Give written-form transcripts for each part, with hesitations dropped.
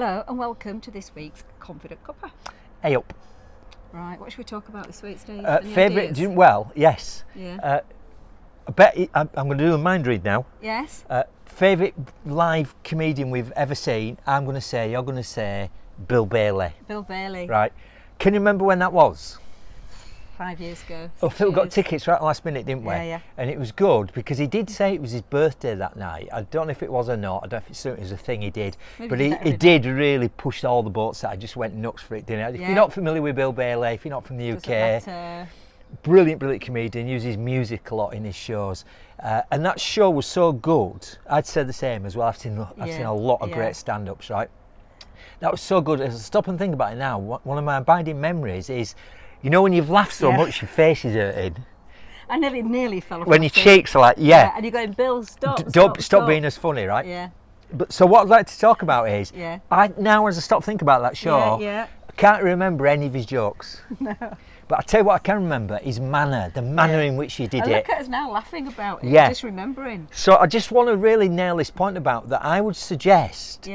Hello and welcome to this week's Confident Cuppa. Hey up. Right, what should we talk about this week, Steve? Favourite, well, yes. Yeah. I bet I'm going to do a mind read now. Yes. Favourite live comedian we've ever seen, you're going to say Bill Bailey. Bill Bailey. Right. Can you remember when that was? 5 years ago. I think we got tickets right last minute, didn't we? Yeah. And it was good because he did say it was his birthday that night. I don't know if it was or not. I don't know if it was a thing he did. Maybe but he did really push all the boats out. I just went nuts for it, didn't he? If you're not familiar with Bill Bailey, if you're not from the UK, brilliant comedian, uses music a lot in his shows. And that show was so good. I'd say the same as well. I've seen a lot of great stand-ups, right? That was so good. As I stop and think about it now, one of my abiding memories is, you know when you've laughed so much your face is hurting? I nearly fell off. When your cheeks are like, and you're going, Bill, stop. Stop being as funny, right? Yeah. But so what I'd like to talk about is, I now as I stop thinking about that show, I can't remember any of his jokes. No. But I tell you what I can remember, his manner, the manner in which he did it. Look at us now laughing about it, just remembering. So I just want to really nail this point about that. I would suggest,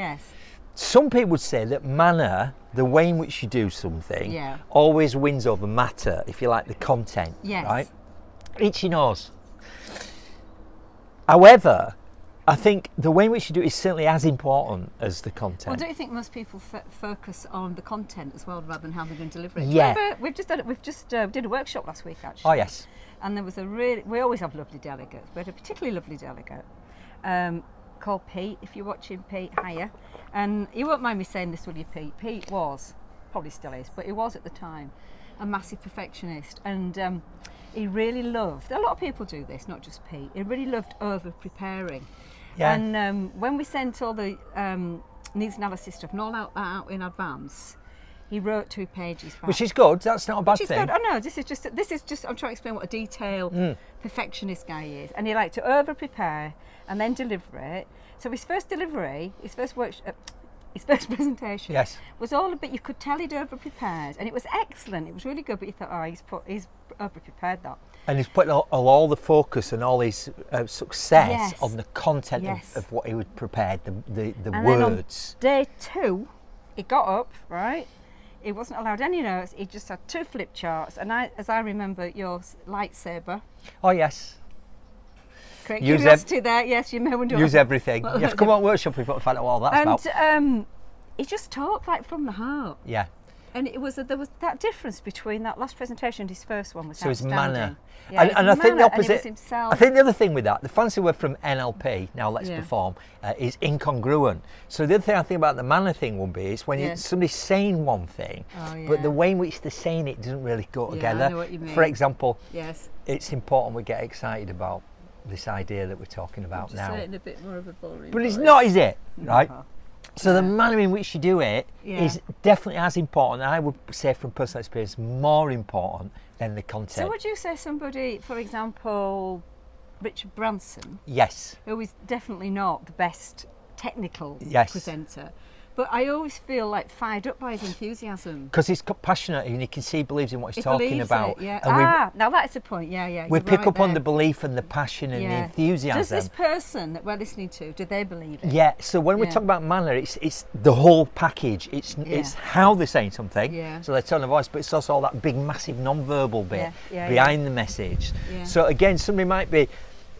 some people would say that manner, the way in which you do something, always wins over matter, if you like, the content, right? Each knows. However, I think the way in which you do it is certainly as important as the content. Well, don't you think most people focus on the content as well, rather than how they're going to deliver it? Yeah. Remember, we've just did a workshop last week, actually. Oh yes. And there was we always have lovely delegates. We had a particularly lovely delegate called Pete. If you're watching, Pete, hiya. And you won't mind me saying this, will you, Pete? Pete was, probably still is, but he was at the time, a massive perfectionist. And he really loved, a lot of people do this, not just Pete, he really loved over-preparing. Yeah. And when we sent all the needs analysis stuff and all out in advance, he wrote 2 pages back. Which is good, that's not a bad thing. Good. Oh no, this is just, I'm trying to explain what a detailed perfectionist guy is. And he liked to over-prepare and then deliver it. So his first delivery, his first presentation was all a bit, you could tell he'd over-prepared. And it was excellent, it was really good, but you thought, he's over-prepared that. And he's put all the focus and all his success on the content of what he would prepared, the and words. Then on day 2, he got up, right? He wasn't allowed any notes, he just had 2 flip charts. And as I remember, your lightsaber. Oh, yes. Correct curiosity there, yes, you may wonder. Use everything. You have to come on workshop, we've got to find out what all that's about. And he just talked like from the heart. Yeah. And there was that difference between that last presentation and his first one was so his manner. Yeah, and I think the opposite. Himself. I think the other thing with that, the fancy word from NLP, now let's perform, is incongruent. So the other thing I think about the manner thing would be is when somebody's saying one thing, but the way in which they're saying it doesn't really go together. I know what you mean. For example, it's important we get excited about this idea that we're talking about now. Say it in a bit more of a boring But voice. it's not, is it? Right? No. So the manner in which you do it is definitely as important, and I would say from personal experience, more important than the content. So would you say somebody, for example, Richard Branson, who is definitely not the best technical presenter, but I always feel like fired up by his enthusiasm. Because he's passionate and you can see he believes in what he's talking about. And now that's the point, we pick up on the belief and the passion and the enthusiasm. Does this person that we're listening to, do they believe it? Yeah, so when we talk about manner, it's the whole package. It's how they're saying something, so their tone of voice, but it's also all that big, massive non-verbal bit behind the message. So again, somebody might be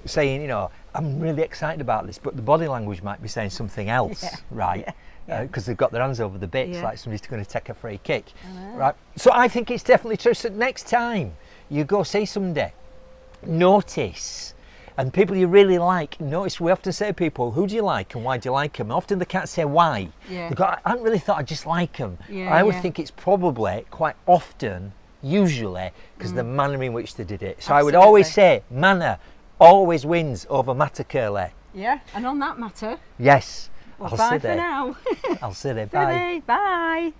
saying, I'm really excited about this, but the body language might be saying something else, right? Because they've got their hands over the bits, like somebody's going to take a free kick, right? So I think it's definitely true. So next time you go see somebody, notice, and people you really like, notice. We often say to people, who do you like and why do you like them? And often they can't say why. They go, I haven't really thought I just like them. I would think it's probably quite often, usually, because the manner in which they did it. So I would always say, manner always wins over matter, Curly. Yeah, and on that matter. Yes. Well, bye for now. I'll see you. Bye. Bye.